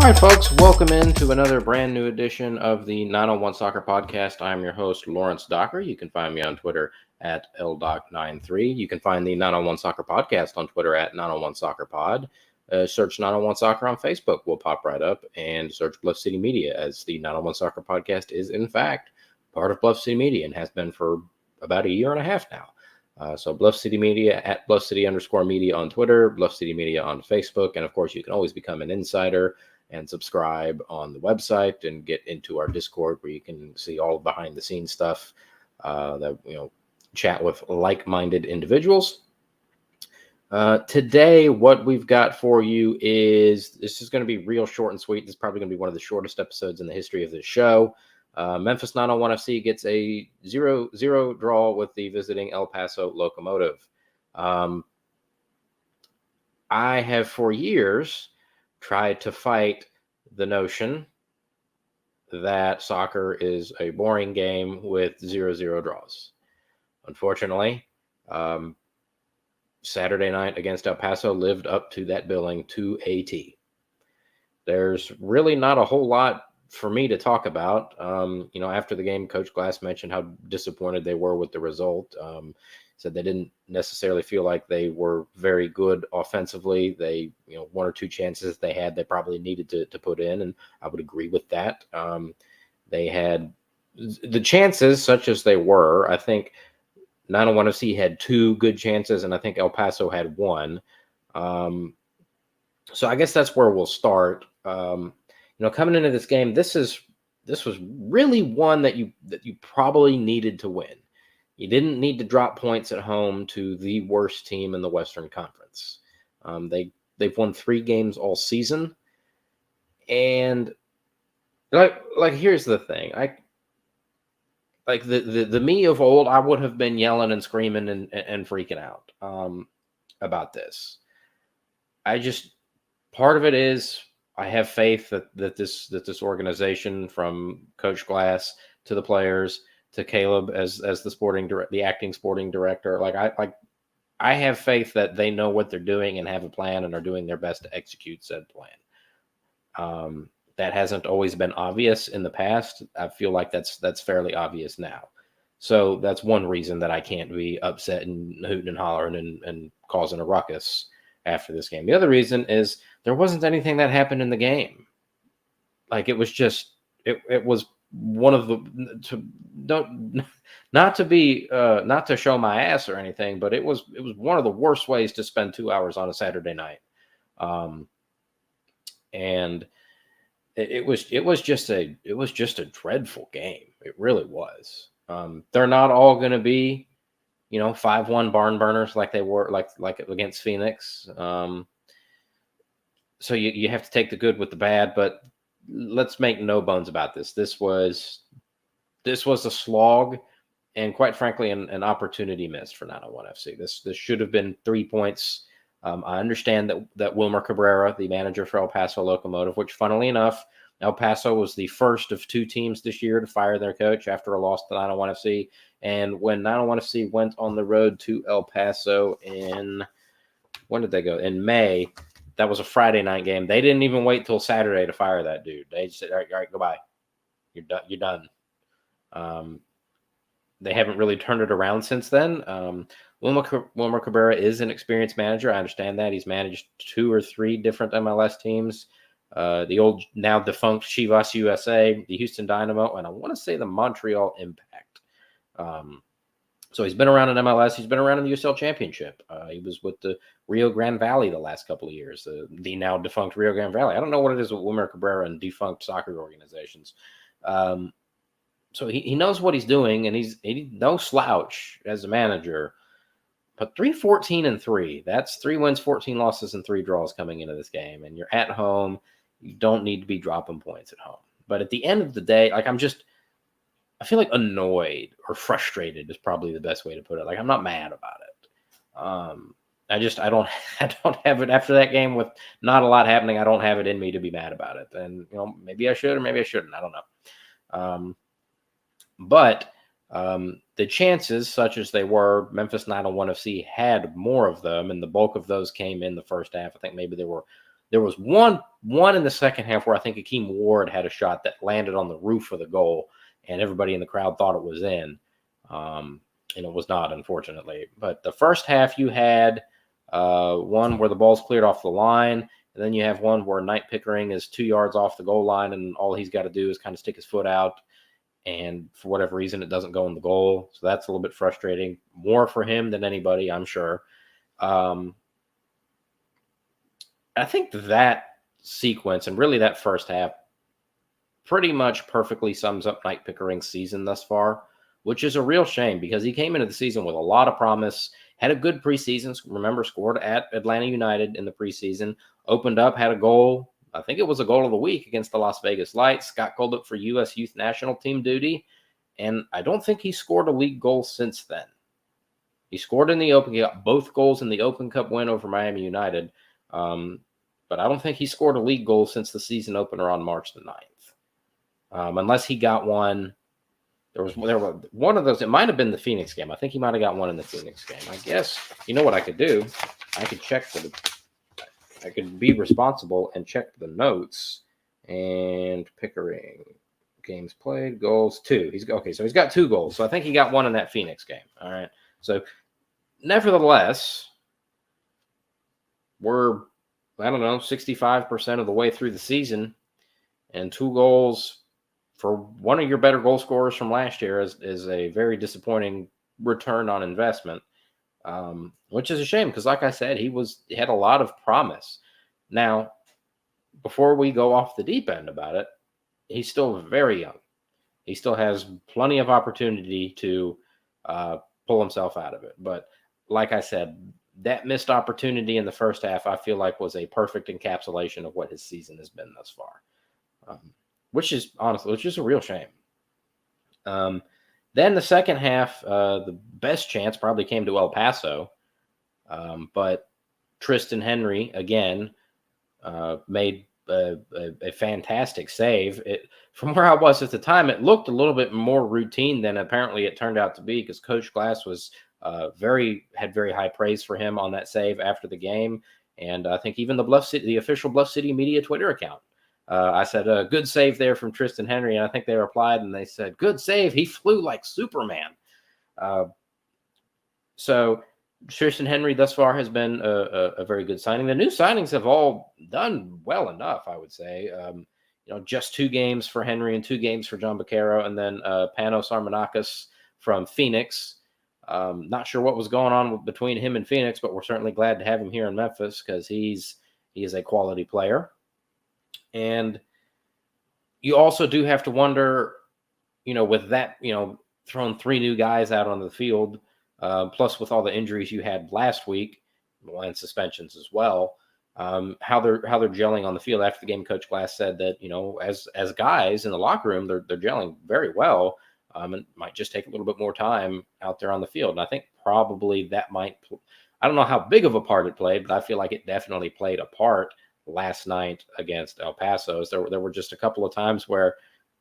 right, folks, welcome into another brand new edition of the 901 Soccer Podcast. I'm your host, Lawrence Dockery. You can find me on Twitter at LDoc93. You can find the 901 Soccer Podcast on Twitter at 901 Soccer Pod. Search 901 Soccer on Facebook. We'll pop right up, and search Bluff City Media, as the 901 Soccer Podcast is, in fact, part of Bluff City Media and has been for about a year and a half now. So Bluff City Media at Bluff City_media on Twitter, Bluff City Media on Facebook. And of course, you can always become an insider and subscribe on the website and get into our Discord, where you can see all behind the scenes stuff, chat with like-minded individuals. Today, what we've got for you this is going to be real short and sweet. This is probably going to be one of the shortest episodes in the history of this show. Memphis 901 FC gets a 0-0 draw with the visiting El Paso Locomotive. I have for years tried to fight the notion that soccer is a boring game with 0-0 draws. Unfortunately, Saturday night against El Paso lived up to that billing to a T. There's really not a whole lot for me to talk about. After the game, Coach Glass mentioned how disappointed they were with the result. Said they didn't necessarily feel like they were very good offensively. They, one or two chances they had, they probably needed to put in, and I would agree with that. They had the chances, such as they were. I think 901 FC had two good chances, and I think El Paso had one. So I guess that's where we'll start. Coming into this game, this was really one that you probably needed to win. You didn't need to drop points at home to the worst team in the Western Conference. They've won 3 games all season, and like here's the thing. The me of old, I would have been yelling and screaming and freaking out about this. Part of it is I have faith that this organization, from Coach Glass to the players to Caleb as the acting sporting director, I have faith that they know what they're doing and have a plan and are doing their best to execute said plan. That hasn't always been obvious in the past. I feel like that's fairly obvious now. So that's one reason that I can't be upset and hooting and hollering and causing a ruckus after this game. The other reason is there wasn't anything that happened in the game. Like, it was just it was one of the not to show my ass or anything, but it was one of the worst ways to spend 2 hours on a Saturday night. And it was just a dreadful game. It really was. They're not all going to be 5-1 barn burners like they were like against Phoenix. So you have to take the good with the bad, but let's make no bones about this. This was a slog, and quite frankly, an opportunity missed for 901 FC. This should have been 3 points. I understand that Wilmer Cabrera, the manager for El Paso Locomotive, which, funnily enough, El Paso was the first of 2 teams this year to fire their coach after a loss to 901 FC. And when 901 FC went on the road to El Paso when did they go? In May. That was a Friday night game. They didn't even wait till Saturday to fire that dude. They just said, all right, goodbye. You're done. They haven't really turned it around since then. Wilmer Cabrera is an experienced manager. I understand that. He's managed 2 or 3 different MLS teams. The old, now defunct Chivas USA, the Houston Dynamo, and I want to say the Montreal Impact. So he's been around in MLS. He's been around in the USL Championship. He was with the Rio Grande Valley the last couple of years, the now defunct Rio Grande Valley. I don't know what it is with Wilmer Cabrera and defunct soccer organizations. So he knows what he's doing, and he's no slouch as a manager. But 3-14-3, that's 3 wins, 14 losses, and 3 draws coming into this game. And you're at home. You don't need to be dropping points at home. But at the end of the day, I feel like annoyed or frustrated is probably the best way to put it. Like, I'm not mad about it. I don't have it after that game with not a lot happening. I don't have it in me to be mad about it. And, maybe I should or maybe I shouldn't. I don't know. But the chances, such as they were, Memphis 901 FC had more of them, and the bulk of those came in the first half. I think maybe there There was one in the second half where I think Akeem Ward had a shot that landed on the roof of the goal, and everybody in the crowd thought it was in. And it was not, unfortunately. But the first half, you had one where the ball's cleared off the line, and then you have one where Knight Pickering is 2 yards off the goal line, and all he's got to do is kind of stick his foot out, and for whatever reason, it doesn't go in the goal. So that's a little bit frustrating, more for him than anybody, I'm sure. I think that sequence, and really that first half, pretty much perfectly sums up Knight Pickering's season thus far, which is a real shame because he came into the season with a lot of promise, had a good preseason. Remember, scored at Atlanta United in the preseason, opened up, had a goal. I think it was a goal of the week against the Las Vegas Lights, got called up for U.S. Youth National Team duty, and I don't think he scored a league goal since then. He scored in the Open, he got both goals in the Open Cup win over Miami United, but I don't think he scored a league goal since the season opener on March the 9th. Unless he got one. There was one of those. It might have been the Phoenix game. I think he might have got one in the Phoenix game. I guess, you know what I could do? I could I could be responsible and check the notes. And Pickering, games played, goals, 2. So he's got 2 goals. So I think he got one in that Phoenix game. All right. So nevertheless, we're, 65% of the way through the season, and 2 goals for one of your better goal scorers from last year is a very disappointing return on investment, which is a shame because, like I said, he had a lot of promise. Now, before we go off the deep end about it, he's still very young. He still has plenty of opportunity to pull himself out of it. But like I said, that missed opportunity in the first half, I feel like, was a perfect encapsulation of what his season has been thus far. Which is a real shame. Then the second half, the best chance probably came to El Paso, but Tristan Henry again made a fantastic save. From where I was at the time, it looked a little bit more routine than apparently it turned out to be because Coach Glass was had very high praise for him on that save after the game, and I think even the official Bluff City media Twitter account. I said, good save there from Tristan Henry. And I think they replied and they said, good save. He flew like Superman. So Tristan Henry thus far has been a very good signing. The new signings have all done well enough, I would say. Just 2 games for Henry and 2 games for John Baquero, and then Panos Armanakis from Phoenix. Not sure what was going on between him and Phoenix, but we're certainly glad to have him here in Memphis because he is a quality player. And you also do have to wonder, with that, throwing 3 new guys out on the field, plus with all the injuries you had last week and suspensions as well, how they're gelling on the field. After the game, Coach Glass said that, as guys in the locker room, they're gelling very well. It might just take a little bit more time out there on the field. And I think probably that might, I don't know how big of a part it played, but I feel like it definitely played a part last night against El Paso. There were just a couple of times where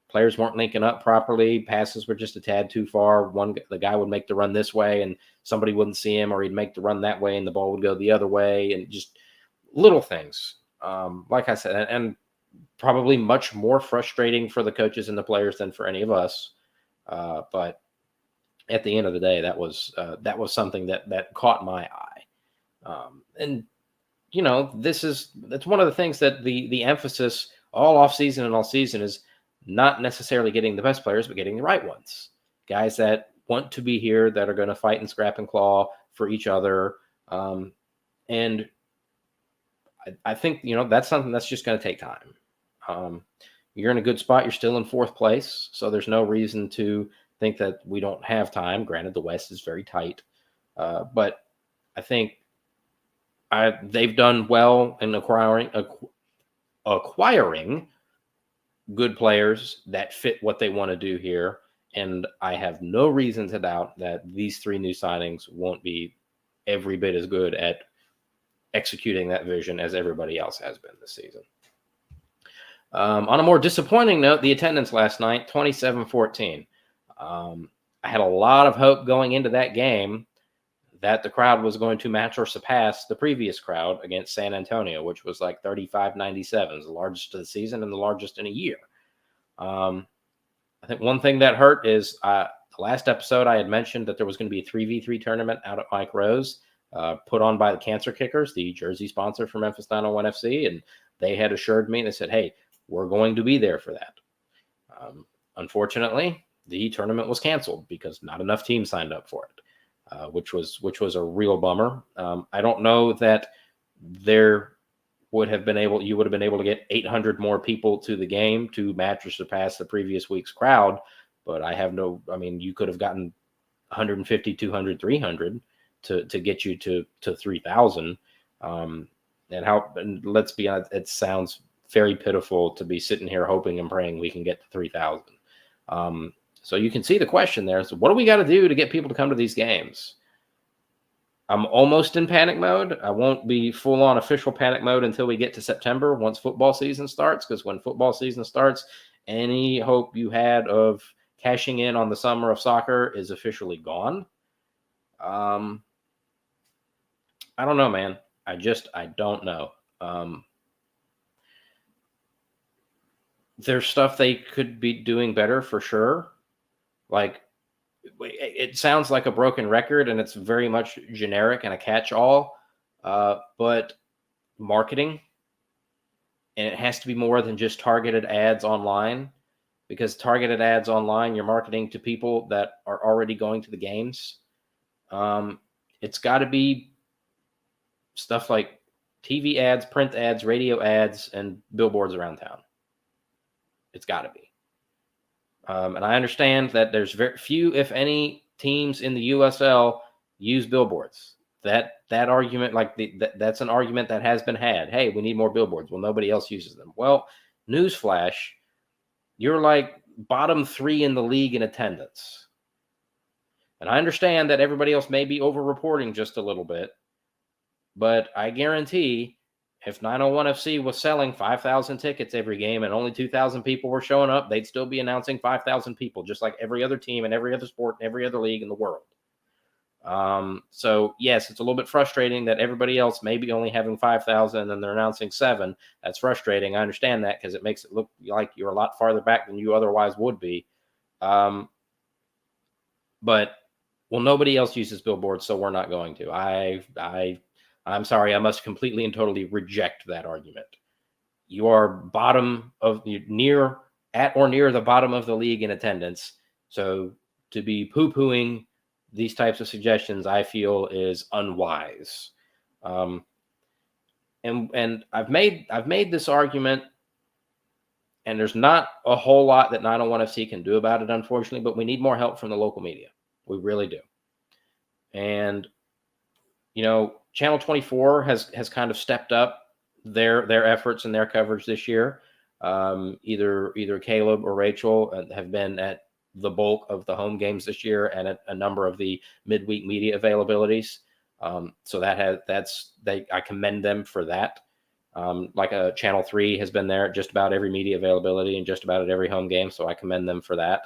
players weren't linking up properly. Passes were just a tad too far. The guy would make the run this way and somebody wouldn't see him, or he'd make the run that way and the ball would go the other way, and just little things. Like I said, and probably much more frustrating for the coaches and the players than for any of us. But at the end of the day, that was something that caught my eye. And that's one of the things that the emphasis all off season and all season is not necessarily getting the best players, but getting the right ones. Guys that want to be here, that are going to fight and scrap and claw for each other. And I think, that's something that's just going to take time. You're in a good spot. You're still in 4th place. So there's no reason to think that we don't have time. Granted, the West is very tight. But I think they've done well in acquiring good players that fit what they want to do here. And I have no reason to doubt that these 3 new signings won't be every bit as good at executing that vision as everybody else has been this season. On a more disappointing note, the attendance last night, 27-14. I had a lot of hope going into that game that the crowd was going to match or surpass the previous crowd against San Antonio, which was like 35,97, the largest of the season and the largest in a year. I think one thing that hurt is the last episode I had mentioned that there was going to be a 3v3 tournament out at Mike Rose, put on by the Cancer Kickers, the jersey sponsor for Memphis 901 FC, and they had assured me, they said, hey, we're going to be there for that. Unfortunately, the tournament was canceled because not enough teams signed up for it, which was a real bummer. I don't know that you would have been able to get 800 more people to the game to match or surpass the previous week's crowd, but you could have gotten 150, 200, 300 to get you to 3,000. And let's be honest, it sounds very pitiful to be sitting here hoping and praying we can get to 3,000. So you can see the question there. So what do we got to do to get people to come to these games? I'm almost in panic mode. I won't be full on official panic mode until we get to September, once football season starts, because when football season starts, any hope you had of cashing in on the summer of soccer is officially gone. I don't know, man. I don't know. There's stuff they could be doing better for sure. Like, it sounds like a broken record and it's very much generic and a catch-all, but marketing, and it has to be more than just targeted ads online, because targeted ads online, you're marketing to people that are already going to the games. It's got to be stuff like TV ads, print ads, radio ads, and billboards around town. It's got to be. And I understand that there's very few, if any, teams in the USL use billboards. That argument, that's an argument that has been had. Hey, we need more billboards. Well, nobody else uses them. Well, newsflash, you're like bottom 3 in the league in attendance. And I understand that everybody else may be over-reporting just a little bit, but I guarantee if 901 FC was selling 5,000 tickets every game and only 2,000 people were showing up, they'd still be announcing 5,000 people, just like every other team and every other sport and every other league in the world. So, yes, it's a little bit frustrating that everybody else may be only having 5,000 and they're announcing 7. That's frustrating. I understand that, because it makes it look like you're a lot farther back than you otherwise would be. But, well, nobody else uses billboards, so we're not going to. I'm sorry, I must completely and totally reject that argument. You are at or near the bottom of the league in attendance. So to be poo-pooing these types of suggestions, I feel, is unwise. And I've made this argument, and there's not a whole lot that 901 FC can do about it, unfortunately, but we need more help from the local media. We really do. And, Channel 24 has kind of stepped up their efforts and their coverage this year. Either Caleb or Rachel have been at the bulk of the home games this year and at a number of the midweek media availabilities. So I commend them for that. Channel 3 has been there at just about every media availability and just about at every home game. So I commend them for that.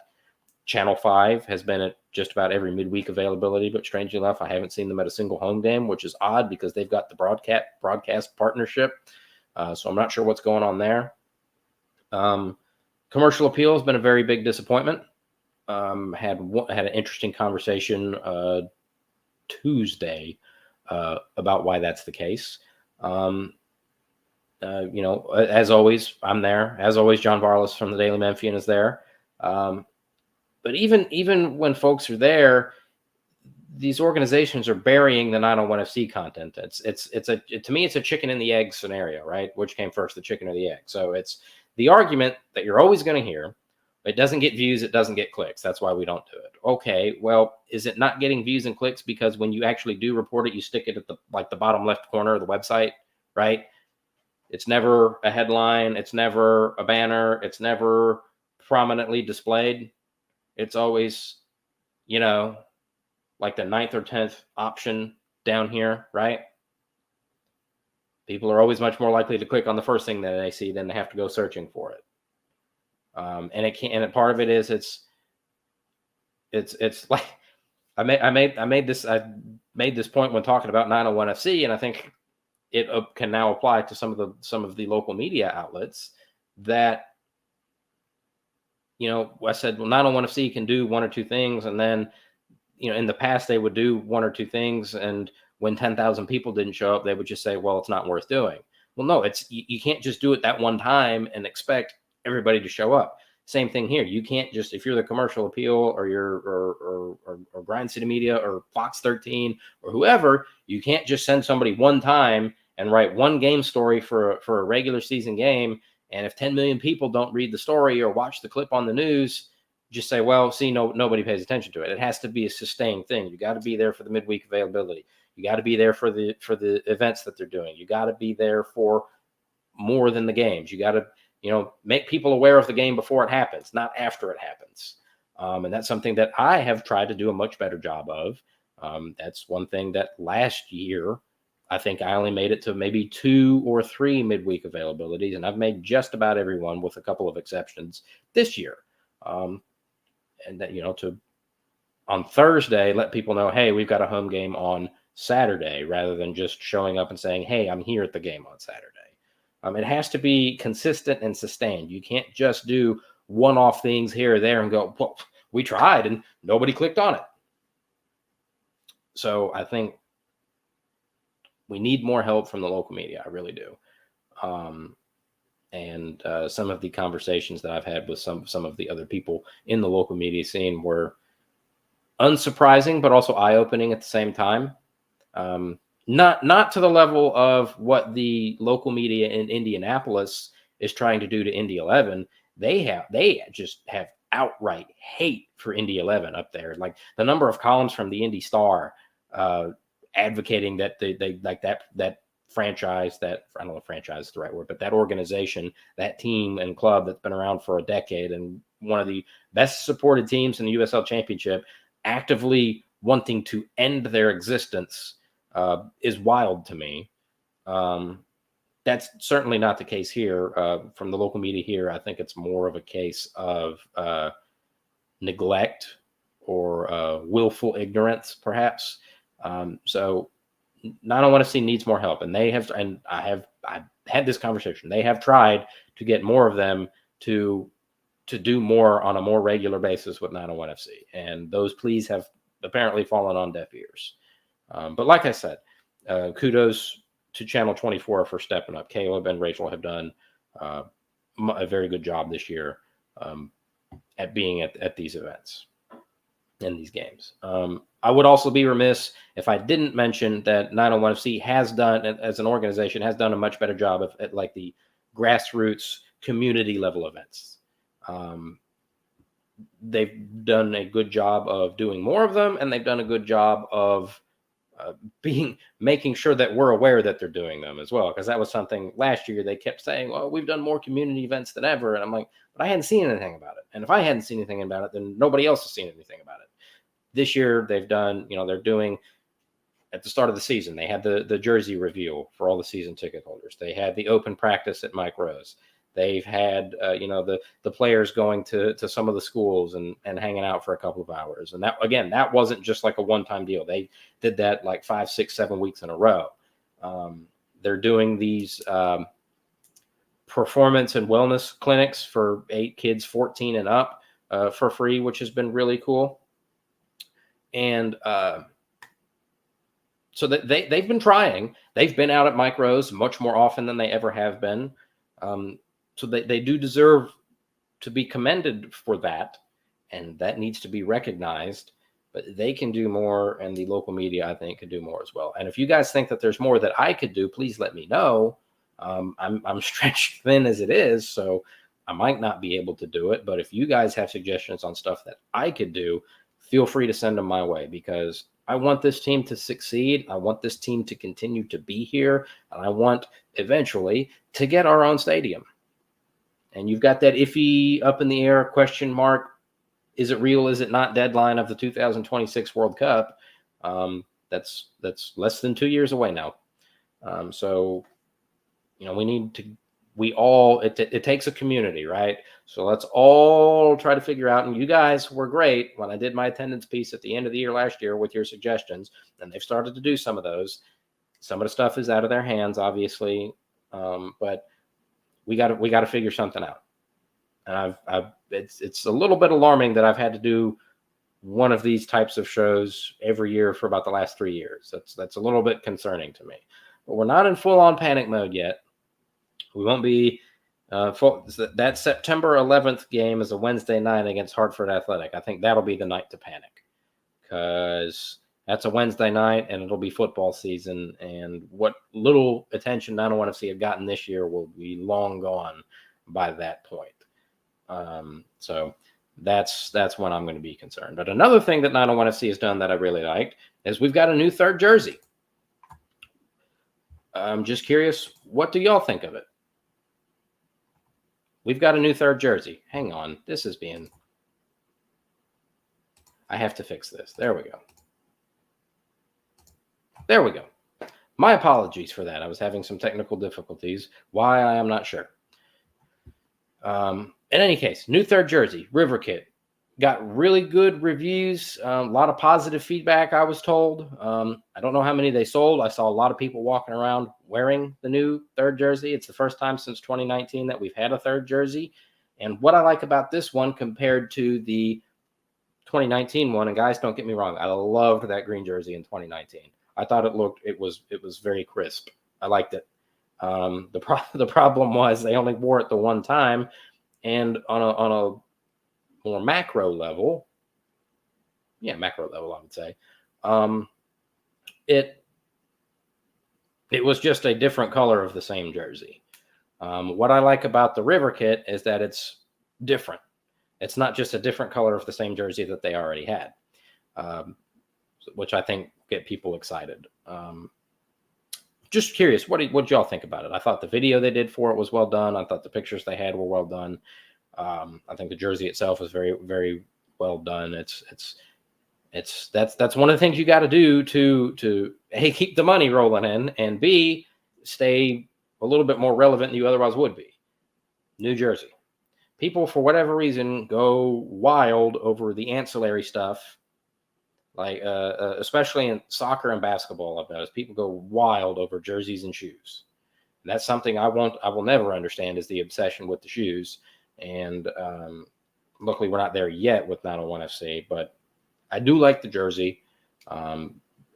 Channel 5 has been at just about every midweek availability, but strangely enough, I haven't seen them at a single home game, which is odd because they've got the broadcast partnership. So I'm not sure what's going on there. Commercial Appeal has been a very big disappointment. Had an interesting conversation Tuesday about why that's the case. As always, I'm there. As always, John Varlas from the Daily Memphian is there. But even when folks are there, these organizations are burying the 901 FC content. To me, it's a chicken and the egg scenario, right? Which came first, the chicken or the egg? So it's the argument that you're always going to hear. It doesn't get views, it doesn't get clicks. That's why we don't do it. Okay, well, is it not getting views and clicks because when you actually do report it, you stick it at the bottom left corner of the website, right? It's never a headline. It's never a banner. It's never prominently displayed. It's always, like the 9th or 10th option down here, right? People are always much more likely to click on the first thing that they see than they have to go searching for it. And part of it is it's like I made this. I made this point when talking about 901 FC, and I think it can now apply to some of the local media outlets that, I said, well, 901 FC can do one or two things, and then, in the past they would do one or two things, and when 10,000 people didn't show up, they would just say, well, it's not worth doing. Well, no, you can't just do it that one time and expect everybody to show up. Same thing here. You can't just, if you're the Commercial Appeal or or Grind City Media or Fox 13 or whoever, you can't just send somebody one time and write one game story for a regular season game. And if 10 million people don't read the story or watch the clip on the news, just say, well, see, nobody pays attention to it. It has to be a sustained thing. You got to be there for the midweek availability. You got to be there for the events that they're doing. You got to be there for more than the games. You got to, make people aware of the game before it happens, not after it happens. And that's something that I have tried to do a much better job of. That's one thing that last year, I think I only made it to maybe 2 or 3 midweek availabilities, and I've made just about everyone with a couple of exceptions this year. And that, to on Thursday, let people know, hey, we've got a home game on Saturday, rather than just showing up and saying, hey, I'm here at the game on Saturday. It has to be consistent and sustained. You can't just do one-off things here or there and go, well, we tried and nobody clicked on it. So I think we need more help from the local media. I really do. And some of the conversations that I've had with some of the other people in the local media scene were unsurprising, but also eye-opening at the same time. Not to the level of what the local media in Indianapolis is trying to do to Indy 11. They just have outright hate for Indy 11 up there. Like the number of columns from the Indy Star advocating that they like that franchise, that, I don't know if franchise is the right word, but that organization, that team and club that's been around for a decade and one of the best supported teams in the USL Championship, actively wanting to end their existence is wild to me. That's certainly not the case here. From the local media here, I think it's more of a case of neglect or willful ignorance, perhaps. So 901 FC needs more help, and I've had this conversation. They have tried to get more of them to do more on a more regular basis with 901 FC, and those pleas have apparently fallen on deaf ears. But like I said, kudos to Channel 24 for stepping up. Caleb and Rachel have done a very good job this year at being at these events and these games. I would also be remiss if I didn't mention that 901 FC has done, as an organization, has done a much better job at like the grassroots community level events. They've done a good job of doing more of them, and they've done a good job of making sure that we're aware that they're doing them as well. Because that was something last year they kept saying, well, we've done more community events than ever. And I'm like, but I hadn't seen anything about it. And if I hadn't seen anything about it, then nobody else has seen anything about it. This year they've done, they're doing, at the start of the season, they had the jersey reveal for all the season ticket holders. They had the open practice at Mike Rose. They've had, the players going to some of the schools and hanging out for a couple of hours. And that wasn't just like a one-time deal. They did that like 5, 6, 7 weeks in a row. They're doing these performance and wellness clinics for 8 kids, 14 and up for free, which has been really cool. And so they've been trying. They've been out at Mike Rose much more often than they ever have been. So they do deserve to be commended for that, and that needs to be recognized. But they can do more, and the local media, I think, could do more as well. And if you guys think that there's more that I could do, please let me know. I'm stretched thin as it is, so I might not be able to do it. But if you guys have suggestions on stuff that I could do, feel free to send them my way, because I want this team to succeed. I want this team to continue to be here, and I want eventually to get our own stadium. And you've got that iffy, up in the air question mark, is it real, is it not, deadline of the 2026 World Cup. That's less than 2 years away now. So we need it takes a community, right? So let's all try to figure out. And you guys were great when I did my attendance piece at the end of the year last year with your suggestions, and they've started to do some of those. Some of the stuff is out of their hands, obviously, but we got to figure something out. And it's a little bit alarming that I've had to do one of these types of shows every year for about the last 3 years. That's a little bit concerning to me. But we're not in full on panic mode yet. We won't be. That September 11th game is a Wednesday night against Hartford Athletic. I think that'll be the night to panic, because that's a Wednesday night and it'll be football season. And what little attention 901FC have gotten this year will be long gone by that point. So that's when I'm going to be concerned. But another thing that 901FC has done that I really liked is we've got a new third jersey. I'm just curious, what do y'all think of it? We've got a new third jersey. Hang on. I have to fix this. There we go. There we go. My apologies for that. I was having some technical difficulties. Why, I am not sure. In any case, new third jersey, River Kit. Got really good reviews, a lot of positive feedback, I was told. I don't know how many they sold. I saw a lot of people walking around wearing the new third jersey. It's the first time since 2019 that we've had a third jersey. And what I like about this one compared to the 2019 one, and guys, don't get me wrong, I loved that green jersey in 2019. I thought it was very crisp. I liked it. The problem was they only wore it the one time, and on a more macro level, I would say, it was just a different color of the same jersey. What I like about the River Kit is that it's different. It's not just a different color of the same jersey that they already had, which I think get people excited. Just curious, what y'all think about it? I thought the video they did for it was well done. I thought the pictures they had were well done. I think the jersey itself is very, very well done. That's one of the things you got to do to A, keep the money rolling in, and B, stay a little bit more relevant than you otherwise would be. New jersey. People, for whatever reason, go wild over the ancillary stuff, like especially in soccer and basketball. I've noticed people go wild over jerseys and shoes. And that's something I will never understand, is the obsession with the shoes. And luckily, we're not there yet with 901FC, but I do like the jersey.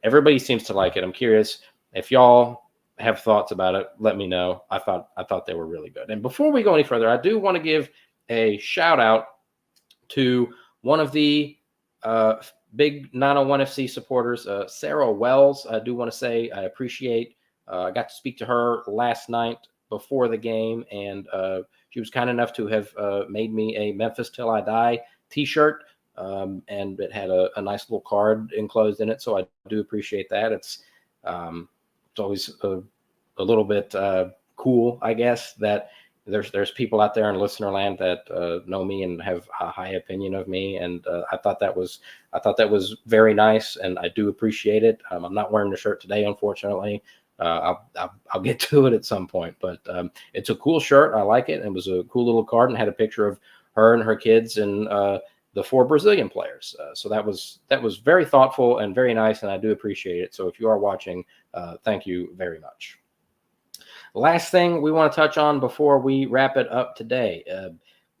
Everybody seems to like it. I'm curious if y'all have thoughts about it. Let me know. I thought they were really good. And before we go any further, I do want to give a shout out to one of the big 901FC supporters, Sarah Wells. I do want to say I appreciate. I got to speak to her last night before the game, and she was kind enough to have made me a Memphis Till I Die t-shirt, and it had a nice little card enclosed in it, so I do appreciate that. It's always a little bit cool, I guess, that there's people out there in listener land that know me and have a high opinion of me, and I thought that was very nice, and I do appreciate it. I'm not wearing the shirt today, unfortunately. I'll get to it at some point, but it's a cool shirt. I like it. It was a cool little card and had a picture of her and her kids and the 4 Brazilian players. So that was very thoughtful and very nice, and I do appreciate it. So if you are watching, thank you very much. Last thing we want to touch on before we wrap it up today.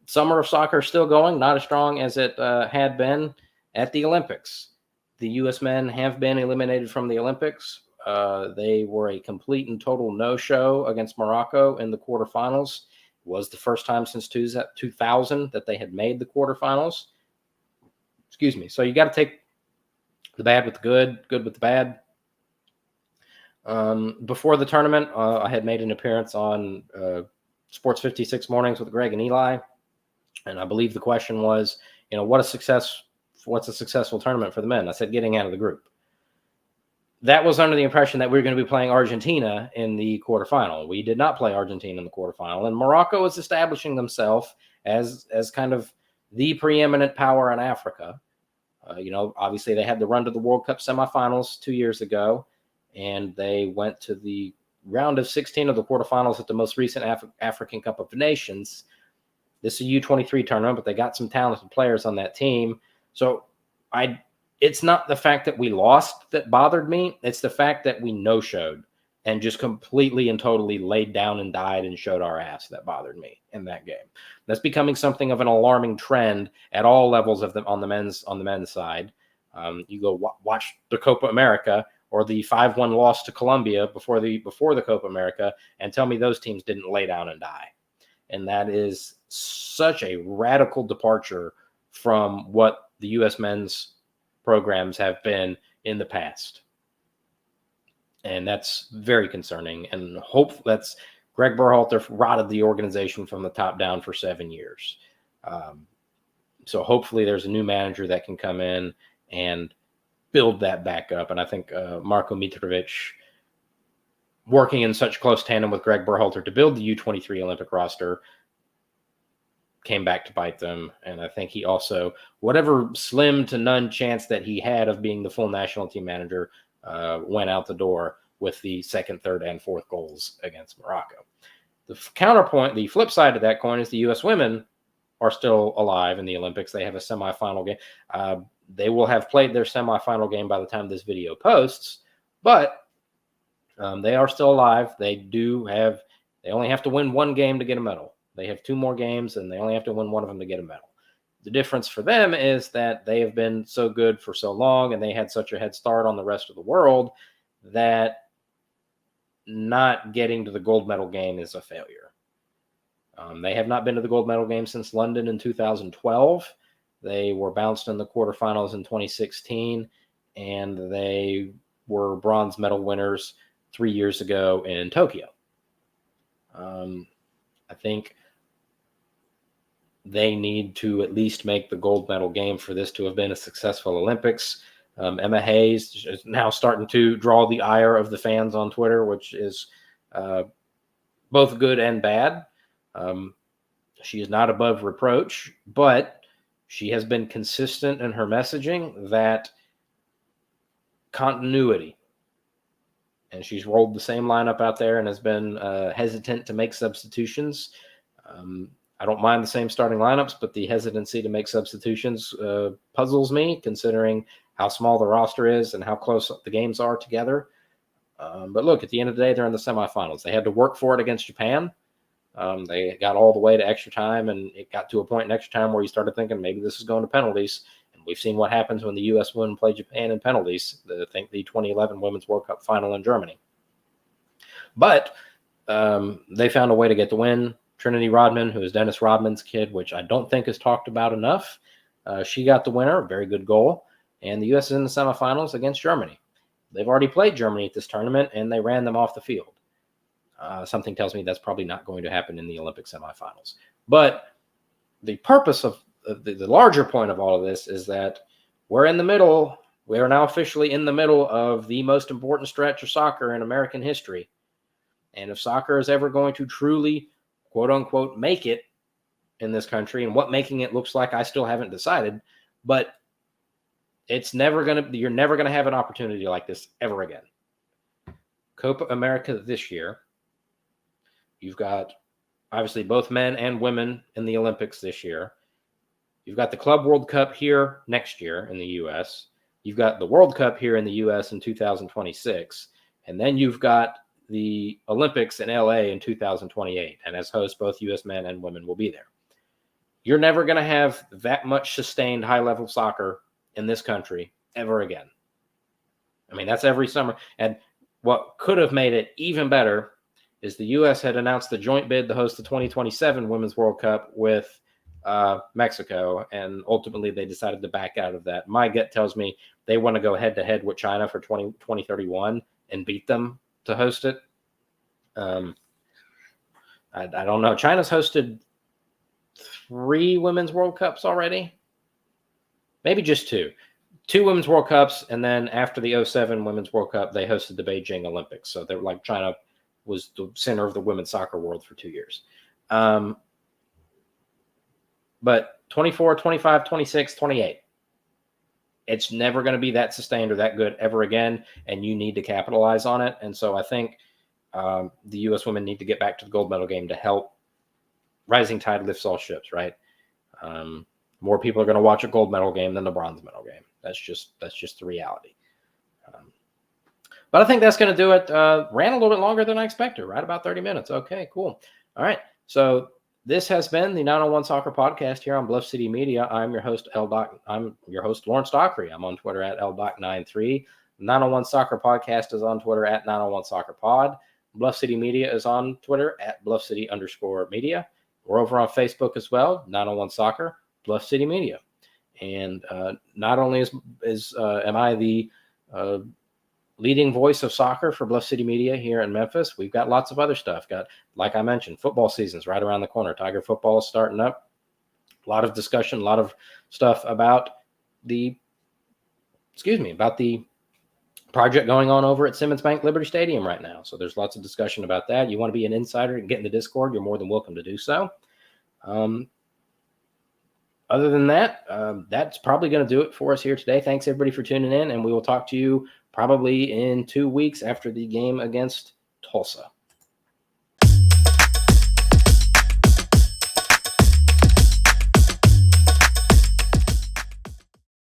Summer of soccer is still going, not as strong as it had been at the Olympics. The U.S. men have been eliminated from the Olympics. They were a complete and total no-show against Morocco in the quarterfinals. It was the first time since 2000 that they had made the quarterfinals. Excuse me. So you got to take the bad with the good with the bad. Before the tournament, I had made an appearance on Sports 56 Mornings with Greg and Eli, and I believe the question was, what's a successful tournament for the men? I said getting out of the group. That was under the impression that we were going to be playing Argentina in the quarterfinal. We did not play Argentina in the quarterfinal, and Morocco is establishing themselves as kind of the preeminent power in Africa. Obviously they had the run to the World Cup semifinals 2 years ago, and they went to the round of 16 of the quarterfinals at the most recent African Cup of Nations. This is a U23 tournament, but they got some talented players on that team. So it's not the fact that we lost that bothered me. It's the fact that we no-showed and just completely and totally laid down and died and showed our ass that bothered me in that game. That's becoming something of an alarming trend at all levels of them on the men's side. You go watch the Copa America or the 5-1 loss to Colombia before the Copa America and tell me those teams didn't lay down and die. And that is such a radical departure from what the U.S. men's programs have been in the past. And that's very concerning. And that's Greg Berhalter rotted the organization from the top down for 7 years. So hopefully there's a new manager that can come in and build that back up. And I think Marko Mitrovic, working in such close tandem with Greg Berhalter to build the U23 Olympic roster, came back to bite them. And I think he also, whatever slim to none chance that he had of being the full national team manager, went out the door with the second, third, and fourth goals against Morocco. The counterpoint, the flip side of that coin, is the U.S. women are still alive in the Olympics. They have a semifinal game. They will have played their semifinal game by the time this video posts, but they are still alive. They only have to win one game to get a medal. They have 2 more games, and they only have to win one of them to get a medal. The difference for them is that they have been so good for so long, and they had such a head start on the rest of the world that not getting to the gold medal game is a failure. They have not been to the gold medal game since London in 2012. They were bounced in the quarterfinals in 2016, and they were bronze medal winners 3 years ago in Tokyo. I think they need to at least make the gold medal game for this to have been a successful Olympics. Emma Hayes is now starting to draw the ire of the fans on Twitter, which is both good and bad. She is not above reproach, but she has been consistent in her messaging that continuity. And she's rolled the same lineup out there and has been hesitant to make substitutions. I don't mind the same starting lineups, but the hesitancy to make substitutions puzzles me, considering how small the roster is and how close the games are together. But look, at the end of the day, they're in the semifinals. They had to work for it against Japan. They got all the way to extra time, and it got to a point in extra time where you started thinking maybe this is going to penalties. And we've seen what happens when the U.S. women play Japan in penalties. I think the 2011 Women's World Cup final in Germany. But they found a way to get the win. Trinity Rodman, who is Dennis Rodman's kid, which I don't think is talked about enough. She got the winner, a very good goal. And the U.S. is in the semifinals against Germany. They've already played Germany at this tournament, and they ran them off the field. Something tells me that's probably not going to happen in the Olympic semifinals. But the purpose of the larger point of all of this is that we're in the middle. We are now officially in the middle of the most important stretch of soccer in American history. And if soccer is ever going to truly, quote unquote, make it in this country, and what making it looks like, I still haven't decided, but you're never going to have an opportunity like this ever again. Copa America this year. You've got obviously both men and women in the Olympics this year. You've got the Club World Cup here next year in the U.S. You've got the World Cup here in the U.S. in 2026. And then you've got the Olympics in L.A. in 2028. And as hosts, both U.S. men and women will be there. You're never going to have that much sustained high-level soccer in this country ever again. I mean, that's every summer. And what could have made it even better is the U.S. had announced the joint bid to host the 2027 Women's World Cup with Mexico, and ultimately they decided to back out of that. My gut tells me they want to go head-to-head with China for 2031 and beat them to host it. I don't know. China's hosted 3 Women's World Cups already. Maybe just 2. 2 Women's World Cups, and then after the 2007 Women's World Cup, they hosted the Beijing Olympics. So they were like China was the center of the women's soccer world for 2 years. But 24, 25, 26, 28, it's never going to be that sustained or that good ever again, and you need to capitalize on it. And so I think the U.S. women need to get back to the gold medal game to help. Rising tide lifts all ships, right? More people are going to watch a gold medal game than the bronze medal game. That's just the reality. But I think that's going to do it. Ran a little bit longer than I expected, right about 30 minutes. Okay, cool. All right. So this has been the 901 Soccer Podcast here on Bluff City Media. I'm your host, Lawrence Dockery. I'm on Twitter at LDoc93. 901 Soccer Podcast is on Twitter at 901 Soccer Pod. Bluff City Media is on Twitter at BluffCity_media. We're over on Facebook as well, 901 Soccer, Bluff City Media. And not only am I the leading voice of soccer for Bluff City Media here in Memphis, we've got lots of other stuff. Got, like I mentioned, football season's right around the corner. Tiger football is starting up. A lot of discussion, a lot of stuff about the project going on over at Simmons Bank Liberty Stadium right now. So there's lots of discussion about that. You want to be an insider and get in the Discord, you're more than welcome to do so. Other than that, that's probably going to do it for us here today. Thanks, everybody, for tuning in, and we will talk to you probably in 2 weeks after the game against Tulsa.